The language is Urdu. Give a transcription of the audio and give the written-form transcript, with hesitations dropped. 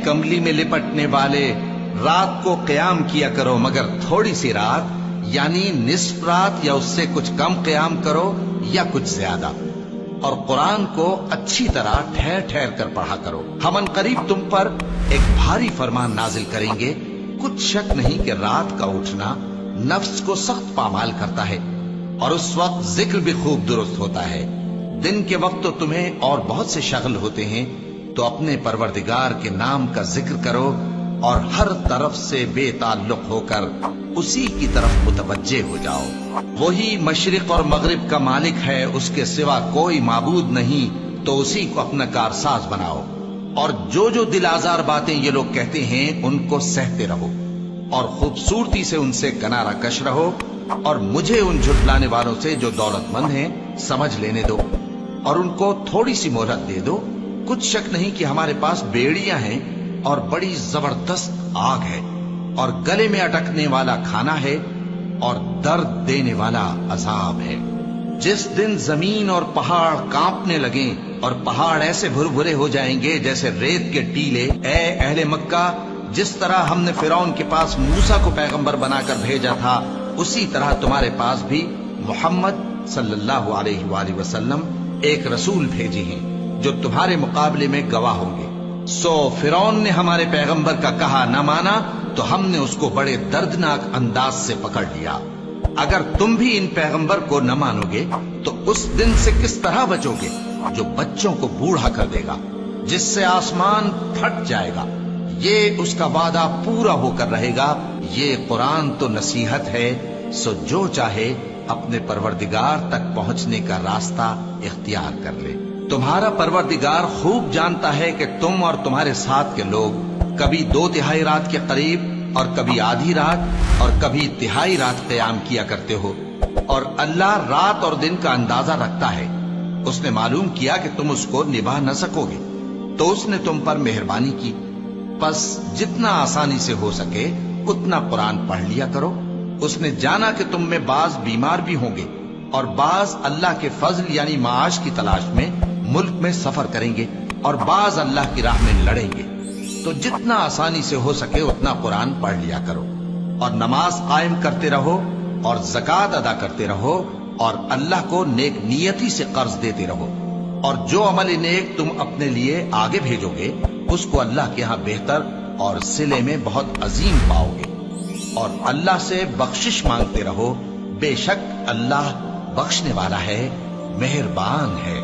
کملی میں لپٹنے والے، رات کو قیام کیا کرو مگر تھوڑی سی رات، یعنی نصف رات یا اس سے کچھ کم قیام کرو یا کچھ زیادہ، اور قرآن کو اچھی طرح ٹھہر ٹھہر کر پڑھا کرو۔ ہم ان قریب تم پر ایک بھاری فرمان نازل کریں گے، کچھ شک نہیں کہ رات کا اٹھنا نفس کو سخت پامال کرتا ہے، اور اس وقت ذکر بھی خوب درست ہوتا ہے۔ دن کے وقت تو تمہیں اور بہت سے شغل ہوتے ہیں، تو اپنے پروردگار کے نام کا ذکر کرو اور ہر طرف سے بے تعلق ہو کر اسی کی طرف متوجہ ہو جاؤ۔ وہی مشرق اور مغرب کا مالک ہے، اس کے سوا کوئی معبود نہیں، تو اسی کو اپنا کارساز بناؤ۔ اور جو دل آزار باتیں یہ لوگ کہتے ہیں ان کو سہتے رہو، اور خوبصورتی سے ان سے کنارہ کش رہو، اور مجھے ان جھٹلانے والوں سے جو دولت مند ہیں سمجھ لینے دو، اور ان کو تھوڑی سی مہلت دے دو۔ کچھ شک نہیں کہ ہمارے پاس بیڑیاں ہیں اور بڑی زبردست آگ ہے، اور گلے میں اٹکنے والا کھانا ہے، اور درد دینے والا عذاب ہے۔ جس دن زمین اور پہاڑ کانپنے لگیں اور پہاڑ ایسے بھربھرے ہو جائیں گے جیسے ریت کے ٹیلے، اے اہل مکہ، جس طرح ہم نے فرعون کے پاس موسیٰ کو پیغمبر بنا کر بھیجا تھا، اسی طرح تمہارے پاس بھی محمد صلی اللہ علیہ وآلہ وسلم ایک رسول بھیجے ہیں جو تمہارے مقابلے میں گواہ ہوں گے۔ سو فرعون نے ہمارے پیغمبر کا کہا نہ مانا تو ہم نے اس کو بڑے دردناک انداز سے پکڑ لیا۔ اگر تم بھی ان پیغمبر کو نہ مانو گے تو اس دن سے کس طرح بچو گے جو بچوں کو بوڑھا کر دے گا، جس سے آسمان پھٹ جائے گا۔ یہ اس کا وعدہ پورا ہو کر رہے گا۔ یہ قرآن تو نصیحت ہے، سو جو چاہے اپنے پروردگار تک پہنچنے کا راستہ اختیار کر لے۔ تمہارا پروردگار خوب جانتا ہے کہ تم اور تمہارے ساتھ کے لوگ کبھی 2/3 رات کے قریب اور کبھی آدھی رات اور کبھی تہائی رات قیام کیا کرتے ہو، اور اللہ رات اور دن کا اندازہ رکھتا ہے۔ اس نے معلوم کیا کہ تم اس کو نبھا نہ سکو گے، تو اس نے تم پر مہربانی کی، پس جتنا آسانی سے ہو سکے اتنا قرآن پڑھ لیا کرو۔ اس نے جانا کہ تم میں بعض بیمار بھی ہوں گے، اور بعض اللہ کے فضل یعنی معاش کی تلاش میں ملک میں سفر کریں گے، اور بعض اللہ کی راہ میں لڑیں گے، تو جتنا آسانی سے ہو سکے اتنا قرآن پڑھ لیا کرو، اور نماز قائم کرتے رہو اور زکوٰۃ ادا کرتے رہو، اور اللہ کو نیک نیتی سے قرض دیتے رہو، اور جو عمل نیک تم اپنے لیے آگے بھیجو گے اس کو اللہ کے ہاں بہتر اور صلے میں بہت عظیم پاؤ گے، اور اللہ سے بخشش مانگتے رہو، بے شک اللہ بخشنے والا ہے، مہربان ہے۔